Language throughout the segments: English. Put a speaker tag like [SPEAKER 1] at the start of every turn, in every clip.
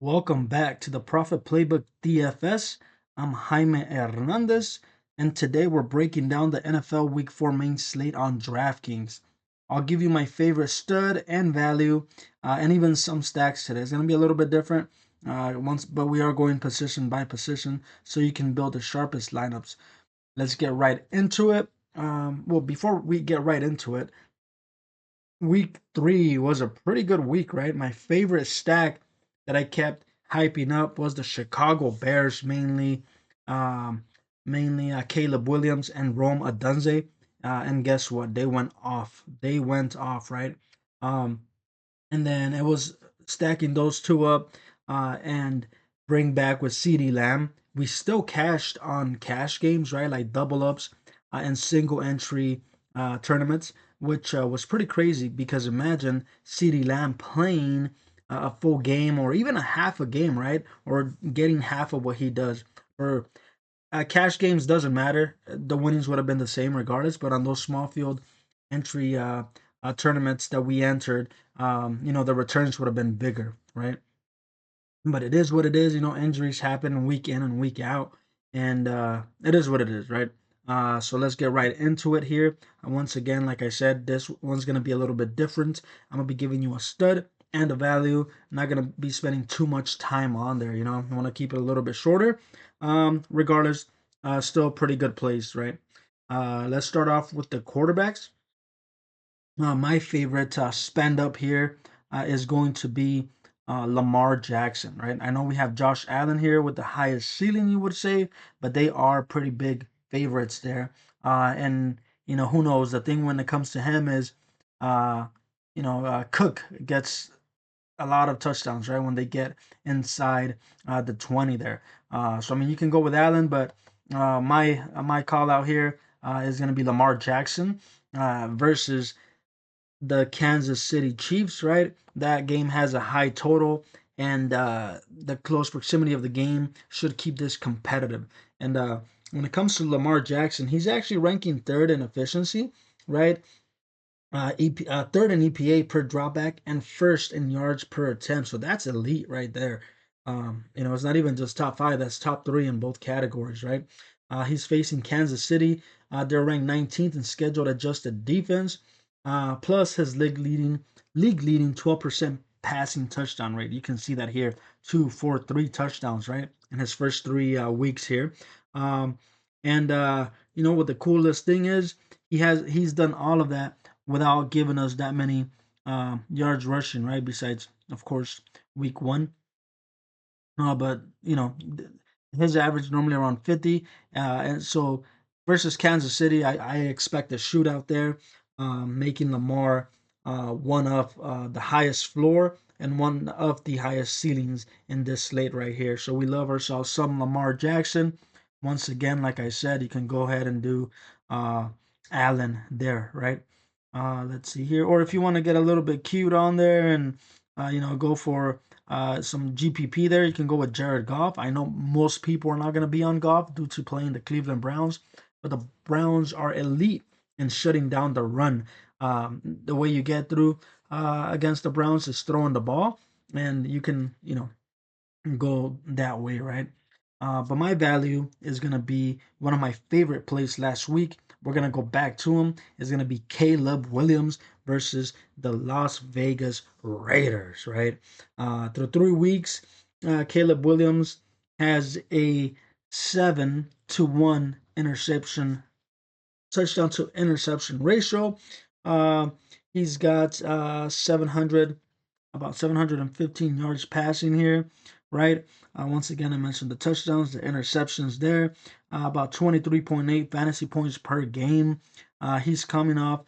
[SPEAKER 1] Welcome back to the Profit Playbook DFS. I'm Jaime Hernandez, and today we're breaking down the NFL Week 4 main slate on DraftKings. I'll give you my favorite stud and value, and even some stacks today. It's going to be a little bit different, but we are going position by position, so you can build the sharpest lineups. Let's get right into it. Before we get right into it, week 3 was a pretty good week, right? My favorite stack that I kept hyping up was the Chicago Bears, um, mainly Caleb Williams and Rome Odunze. And guess what? They went off. They went off, right? Um, and then it was stacking those two up and bring back with CD Lamb. We still cashed on cash games, right? Like double ups and single entry tournaments, which was pretty crazy because imagine CD Lamb playing a full game or even a half a game, right? Or getting half of what he does. For cash games, doesn't matter. The winnings would have been the same regardless, but on those small field entry tournaments that we entered, the returns would have been bigger, right? But it is what it is. Injuries happen week in and week out, and it is what it is, right? So let's get right into it here. Once again, like I said, this one's going to be a little bit different. I'm going to be giving you a stud and a value. I'm not going to be spending too much time on there. I want to keep it a little bit shorter. Regardless, still pretty good plays, right? Let's start off with the quarterbacks. My favorite spend up here is going to be Lamar Jackson, right? I know we have Josh Allen here with the highest ceiling, you would say, but they are pretty big favorites there. And who knows? The thing when it comes to him is, Cook gets a lot of touchdowns, right? When they get inside the 20 there. So I mean, you can go with Allen, but my call out here is going to be Lamar Jackson versus the Kansas City Chiefs, right? That game has a high total, and the close proximity of the game should keep this competitive. And when it comes to Lamar Jackson, he's actually ranking third in efficiency, right? Third in EPA per dropback and first in yards per attempt. So that's elite right there. It's not even just top five, that's top three in both categories, right? He's facing Kansas City. They're ranked 19th in scheduled adjusted defense. Plus his league leading 12% passing touchdown rate. You can see that here. 2, 4, 3 touchdowns, right? In his first 3 weeks here. And what the coolest thing is, he's done all of that without giving us that many yards rushing, right? Besides, of course, week 1. But his average normally around 50, and so versus Kansas City, I expect a shootout there, making Lamar one of the highest floor and one of the highest ceilings in this slate right here. So we love ourselves some Lamar Jackson. Once again, like I said, you can go ahead and do Allen there, right? Let's see here, or if you want to get a little bit cute on there and go for some GPP there. You can go with Jared Goff. I know most people are not going to be on Goff due to playing the Cleveland Browns, but the Browns are elite in shutting down the run. The way you get through against the Browns is throwing the ball, and you can, go that way, right? But my value is going to be one of my favorite plays last week. We're going to go back to him. It's going to be Caleb Williams versus the Las Vegas Raiders, right? Through 3 weeks, Caleb Williams has a 7-to-1 interception, touchdown to interception ratio. Uh, he's got 700 about 715 yards passing here, right? Once again, I mentioned the touchdowns, the interceptions there. About 23.8 fantasy points per game. He's coming off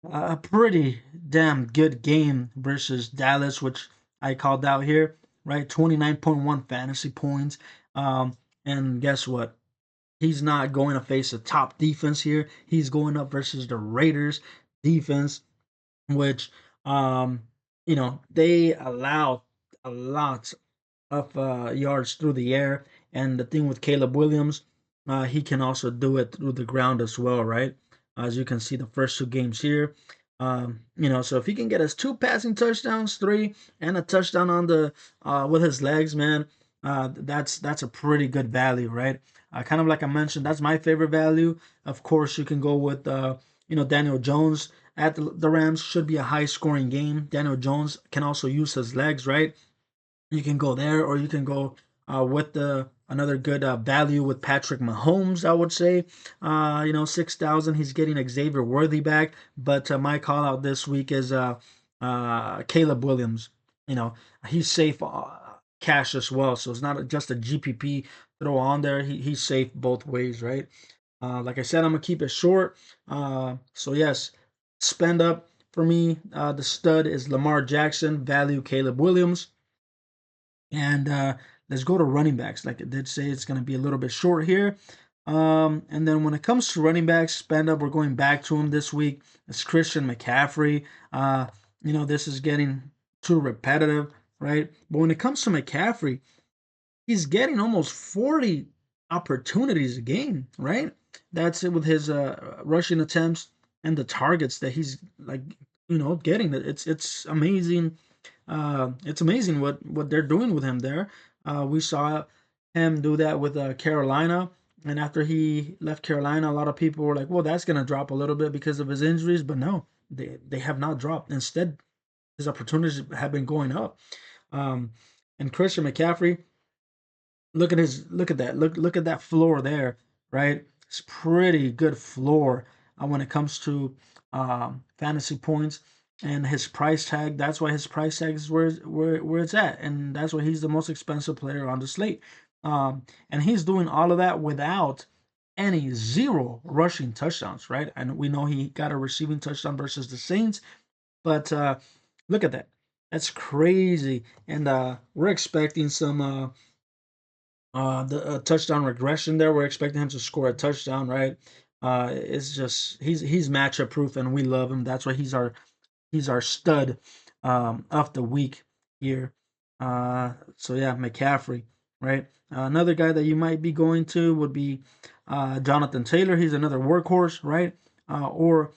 [SPEAKER 1] a pretty damn good game versus Dallas, which I called out here, right? 29.1 fantasy points. And guess what? He's not going to face a top defense here. He's going up versus the Raiders defense, which they allow a lot of yards through the air. And the thing with Caleb Williams, he can also do it through the ground as well, right? As you can see, the first 2 games here, So if he can get us 2 passing touchdowns, 3, and a touchdown on the with his legs, man, that's a pretty good value, right? Kind of like I mentioned, that's my favorite value. Of course, you can go with Daniel Jones at the Rams. Should be a high scoring game. Daniel Jones can also use his legs, right? You can go there, or you can go with the another good value with Patrick Mahomes. I would say, 6,000. He's getting Xavier Worthy back, but my call out this week is Caleb Williams. You know, he's safe cash as well, so it's not just a GPP throw on there. He's safe both ways, right? Like I said, I'm gonna keep it short. So yes, spend up for me. The stud is Lamar Jackson, value Caleb Williams. And let's go to running backs. Like I did say, it's going to be a little bit short here. And then when it comes to running backs, spend up, we're going back to him this week. It's Christian McCaffrey. This is getting too repetitive, right? But when it comes to McCaffrey, he's getting almost 40 opportunities a game, right? That's it with his rushing attempts and the targets that he's getting. It's amazing. It's amazing what they're doing with him there. We saw him do that with Carolina, and after he left Carolina, a lot of people were like, "Well, that's going to drop a little bit because of his injuries," but no, they have not dropped. Instead, his opportunities have been going up. Um, and Christian McCaffrey, look at that floor there, right? It's pretty good floor when it comes to fantasy points and his price tag. That's why his price tag is where it's at, and that's why he's the most expensive player on the slate. And he's doing all of that without any zero rushing touchdowns, right? And we know he got a receiving touchdown versus the Saints, but look at that. That's crazy, and we're expecting some the touchdown regression there. We're expecting him to score a touchdown, right? It's just he's matchup proof, and we love him. That's why he's our stud of the week here. So yeah, McCaffrey, right? Another guy that you might be going to would be Jonathan Taylor. He's another workhorse, right? Or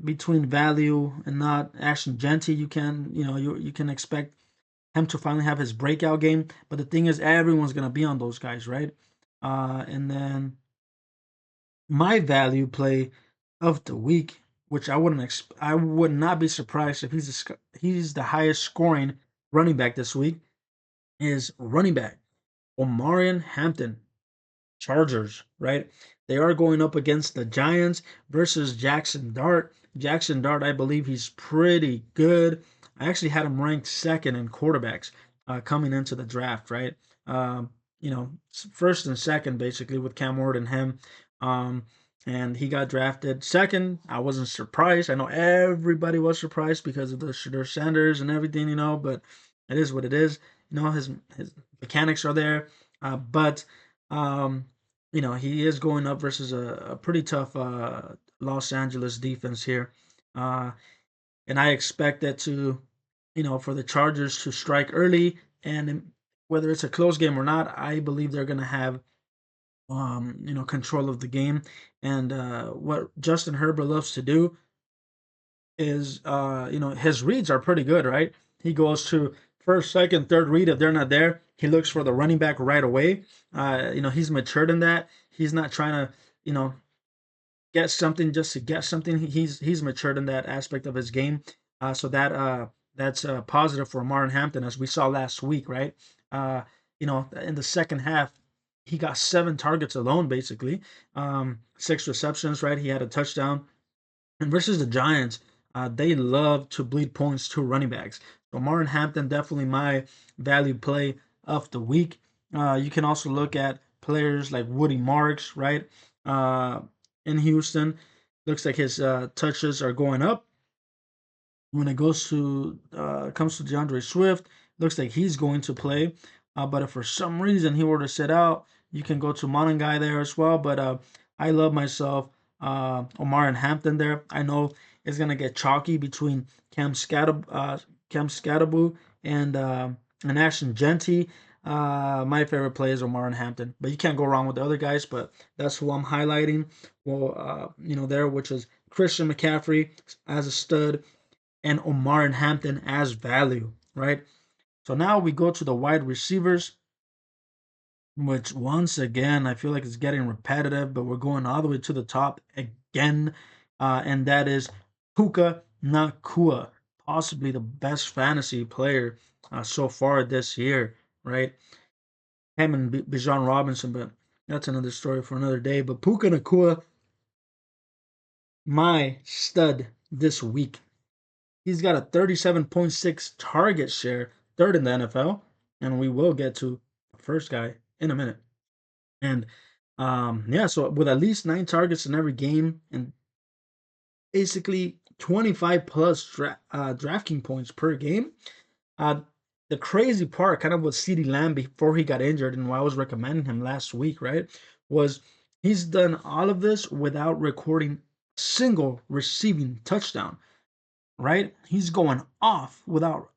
[SPEAKER 1] between value and not Ashton Genty, you can expect him to finally have his breakout game. But the thing is, everyone's gonna be on those guys, right? And then my value play of the week, which I would not be surprised if he's the highest scoring running back this week, is running back Omarion Hampton. Chargers, right? They are going up against the Giants versus Jackson Dart. Jackson Dart, I believe he's pretty good. I actually had him ranked second in quarterbacks coming into the draft, right? First and second basically with Cam Ward and him. Um, and he got drafted second. I wasn't surprised. I know everybody was surprised because of the Shedeur Sanders and everything, but it is what it is. His mechanics are there. But he is going up versus a pretty tough Los Angeles defense here. Uh, and I expect that for the Chargers to strike early. And whether it's a close game or not, I believe they're going to have, control of the game. And what Justin Herbert loves to do is, his reads are pretty good, right? He goes to first, second, third read. If they're not there, he looks for the running back right away. He's matured in that. He's not trying to, get something just to get something. He's matured in that aspect of his game. So that's positive for Omarion Hampton, as we saw last week, right? In the second half, he got 7 targets alone, basically, 6 receptions, right? He had a touchdown. And versus the Giants, they love to bleed points to running backs. So Martin Hampton, definitely my value play of the week. You can also look at players like Woody Marks, right? Uh, in Houston, looks like his touches are going up. When it comes to DeAndre Swift, looks like he's going to play. But if for some reason he were to sit out, you can go to Monangai there as well. But I love myself Omar Hampton there. I know it's gonna get chalky between Cam Scatterbu and Ashton Genty. My favorite play is Omar Hampton, but you can't go wrong with the other guys. But that's who I'm highlighting. Well, there, which is Christian McCaffrey as a stud, and Omarion Hampton as value, right? So now we go to the wide receivers, which once again I feel like it's getting repetitive, but we're going all the way to the top again, and that is Puka Nacua, possibly the best fantasy player so far this year, right? Him and Bijan Robinson, but that's another story for another day. But Puka Nacua, my stud this week. He's got a 37.6 target share, third in the NFL, and we will get to the first guy in a minute. And yeah, so with at least 9 targets in every game and basically 25 plus DraftKings points per game. Uh, the crazy part, kind of with CeeDee Lamb before he got injured, and why I was recommending him last week, right, was he's done all of this without recording a single receiving touchdown, right? He's going off without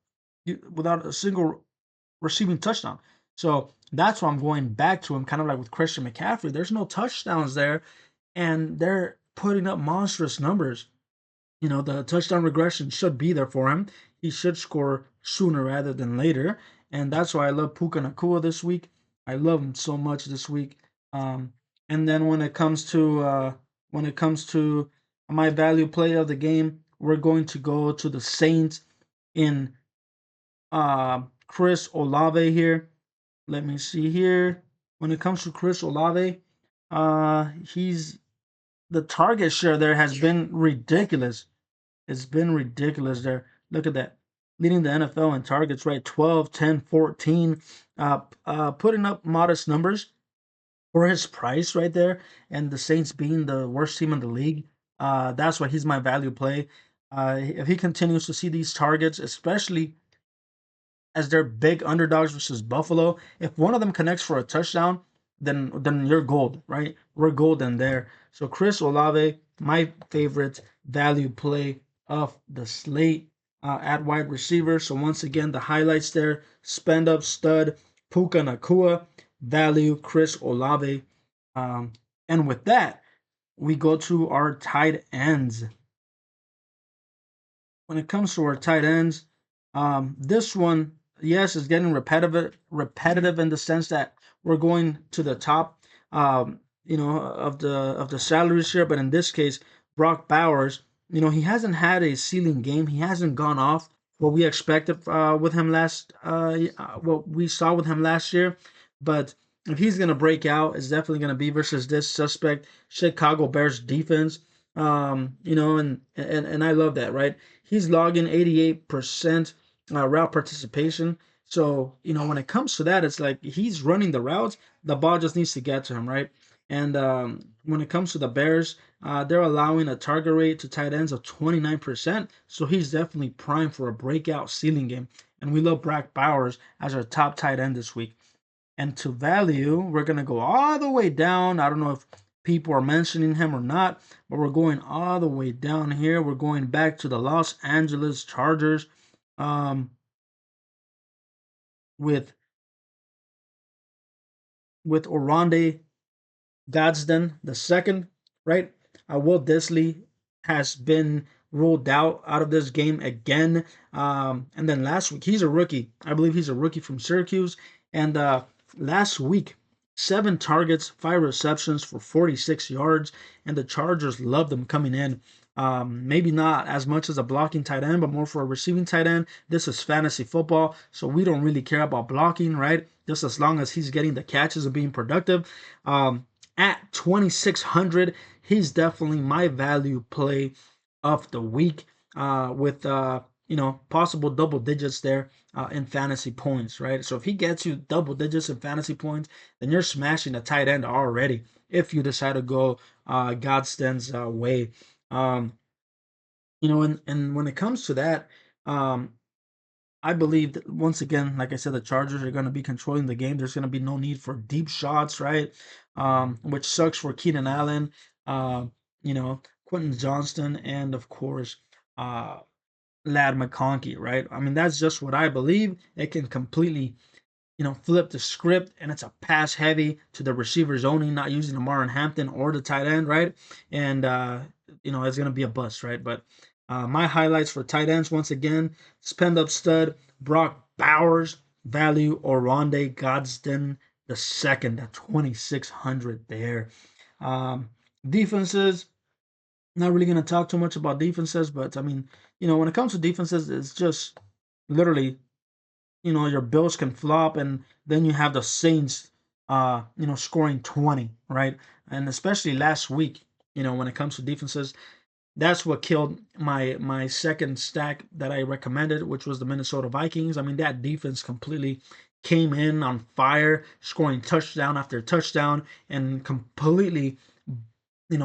[SPEAKER 1] a single receiving touchdown. So that's why I'm going back to him, kind of like with Christian McCaffrey. There's no touchdowns there, and they're putting up monstrous numbers. The touchdown regression should be there for him. He should score sooner rather than later, and that's why I love Puka Nacua this week. I love him so much this week. Um, and then when it comes to my value play of the game, we're going to go to the Saints in Chris Olave here. Let me see here. When it comes to Chris Olave, he's the target share there has been ridiculous. It's been ridiculous there. Look at that. Leading the NFL in targets, right? 12, 10, 14. Putting up modest numbers for his price right there. And the Saints being the worst team in the league. That's why he's my value play. If he continues to see these targets, especially as they're big underdogs versus Buffalo. If one of them connects for a touchdown, then you're gold, right? We're golden there. So Chris Olave, my favorite value play of the slate at wide receiver. So once again, the highlights there: spend up stud, Puka Nacua, value Chris Olave. Um, and with that, we go to our tight ends. When it comes to our tight ends, this one, yes, is getting repetitive in the sense that we're going to the top, of the salary share. But in this case, Brock Bowers, he hasn't had a ceiling game. He hasn't gone off what we expected what we saw with him last year. But if he's gonna break out, it's definitely gonna be versus this suspect Chicago Bears defense. And I love that, right? He's logging 88% route participation. So, when it comes to that, it's like he's running the routes. The ball just needs to get to him, right? And when it comes to the Bears, they're allowing a target rate to tight ends of 29%. So he's definitely primed for a breakout ceiling game. And we love Brock Bowers as our top tight end this week. And to value, we're going to go all the way down. I don't know if people are mentioning him or not, but we're going all the way down here. We're going back to the Los Angeles Chargers um, with Oronde Gadsden the second, right? Will Disley has been ruled out of this game again. And then last week, he's a rookie. I believe he's a rookie from Syracuse. And last week, 7 targets, 5 receptions for 46 yards. And the Chargers love them coming in. Maybe not as much as a blocking tight end, but more for a receiving tight end. This is fantasy football, so we don't really care about blocking, right? Just as long as he's getting the catches and being productive. At 2,600, he's definitely my value play of the week with possible double digits there in fantasy points, right? So if he gets you double digits in fantasy points, then you're smashing a tight end already if you decide to go Godstan's way. And when it comes to that, I believe that once again, like I said, the Chargers are going to be controlling the game. There's going to be no need for deep shots, right? Which sucks for Keenan Allen, uh, Quentin Johnston, and of course, Lad McConkey, right? I mean, that's just what I believe. It can completely, flip the script, and it's a pass heavy to the receivers only, not using Lamar Hampton or the tight end, right? And it's gonna be a bust, right? But my highlights for tight ends once again: spend up stud Brock Bowers, value Oronde Godsden the second at 2,600 there. Um, Defenses, not really going to talk too much about defenses, but I mean, when it comes to defenses, it's just literally, your Bills can flop, and then you have the Saints, scoring 20, right? And especially last week, when it comes to defenses, that's what killed my second stack that I recommended, which was the Minnesota Vikings. I mean, that defense completely came in on fire, scoring touchdown after touchdown, and completely,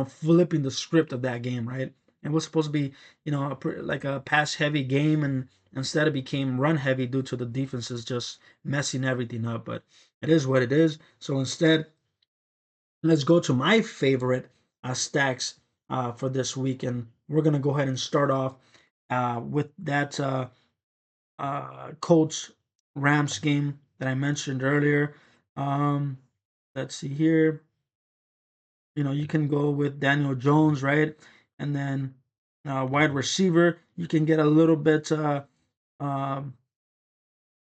[SPEAKER 1] flipping the script of that game, right? It was supposed to be, like a pass heavy game, and instead it became run heavy due to the defenses just messing everything up. But it is what it is. So instead, let's go to my favorite stacks for this week, and we're gonna go ahead and start off with that Colts Rams game that I mentioned earlier. Um, let's see here. You can go with Daniel Jones, right? And then wide receiver, you can get um, a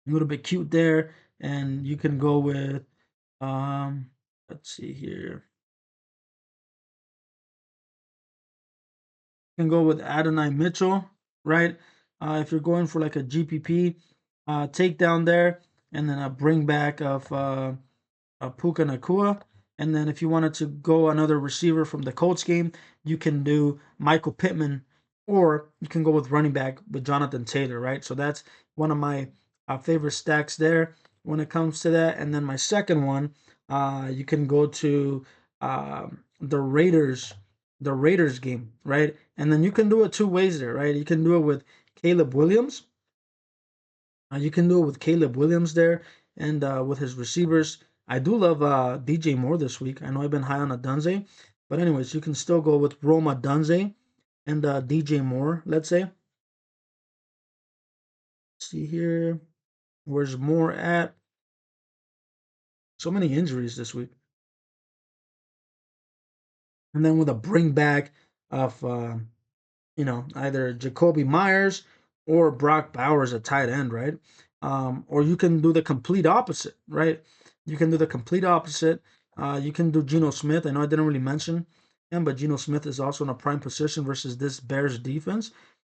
[SPEAKER 1] little bit cute there, and you can go with um, let's see here. You can go with Adonai Mitchell, right? If you're going for like a GPP takedown there, and then a bring back of Puka Nacua. And then if you wanted to go another receiver from the Colts game, you can do Michael Pittman, or you can go with running back with Jonathan Taylor, right? So that's one of my favorite stacks there when it comes to that. And then my second one, you can go to the Raiders game, right? And then you can do it two ways there, right? You can do it with Caleb Williams. You can do it with Caleb Williams there, and with his receivers. I do love DJ Moore this week. I know I've been high on a Dunze, but anyways, you can still go with Roma Dunze and DJ Moore. Let's say. Let's see here, where's Moore at? So many injuries this week, and then with a bring back of either Jacoby Myers or Brock Bowers at tight end, right? Or you can do the complete opposite, right? You can do the complete opposite. You can do Geno Smith. I know I didn't really mention him, but Geno Smith is also in a prime position versus this Bears defense.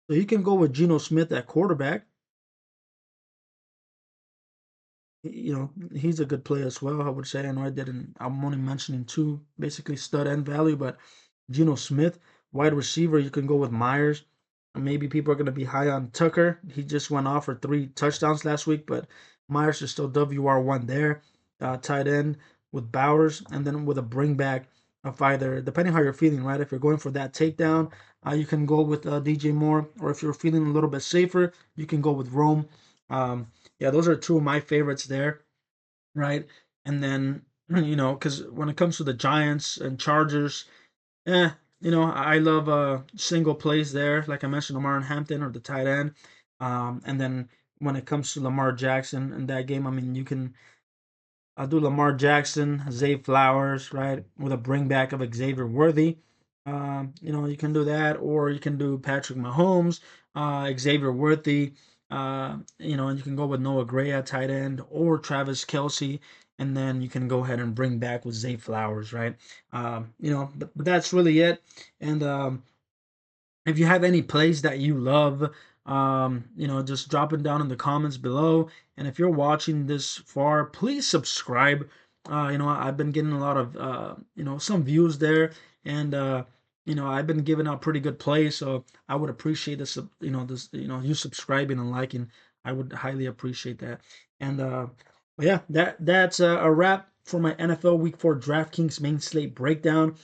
[SPEAKER 1] So you can go with Geno Smith at quarterback. He's a good play as well, I would say. I know I didn't, I'm only mentioning two, basically stud and value, but Geno Smith, wide receiver, you can go with Myers. Maybe people are going to be high on Tucker. He just went off for 3 touchdowns last week, but Myers is still WR1 there. Tight end with Bowers, and then with a bring back of either, depending how you're feeling, right? If you're going for that takedown, you can go with DJ Moore, or if you're feeling a little bit safer, you can go with Rome. Yeah, those are two of my favorites there, right? And then, because when it comes to the Giants and Chargers, eh, I love single plays there. Like I mentioned, Omarion Hampton or the tight end. And then when it comes to Lamar Jackson in that game, I mean, you can I'll do Lamar Jackson, Zay Flowers, right, with a bring back of Xavier Worthy. You can do that, or you can do Patrick Mahomes, Xavier Worthy. And you can go with Noah Gray at tight end, or Travis Kelsey, and then you can go ahead and bring back with Zay Flowers, right? But that's really it. And if you have any plays that you love, just drop it down in the comments below. And if you're watching this far, please subscribe. I've been getting a lot of, some views there, and I've been giving out pretty good plays. So I would appreciate you subscribing and liking. I would highly appreciate that. And but yeah, that's a wrap for my NFL Week 4 DraftKings Main Slate breakdown.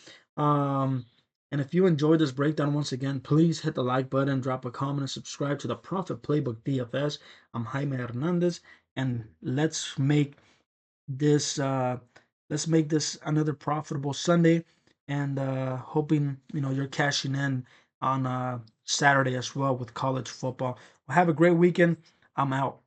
[SPEAKER 1] And if you enjoyed this breakdown once again, please hit the like button, drop a comment, and subscribe to the Profit Playbook DFS. I'm Jaime Hernandez, and this let's make this another profitable Sunday, and hoping you're cashing in on Saturday as well with college football. Well, have a great weekend. I'm out.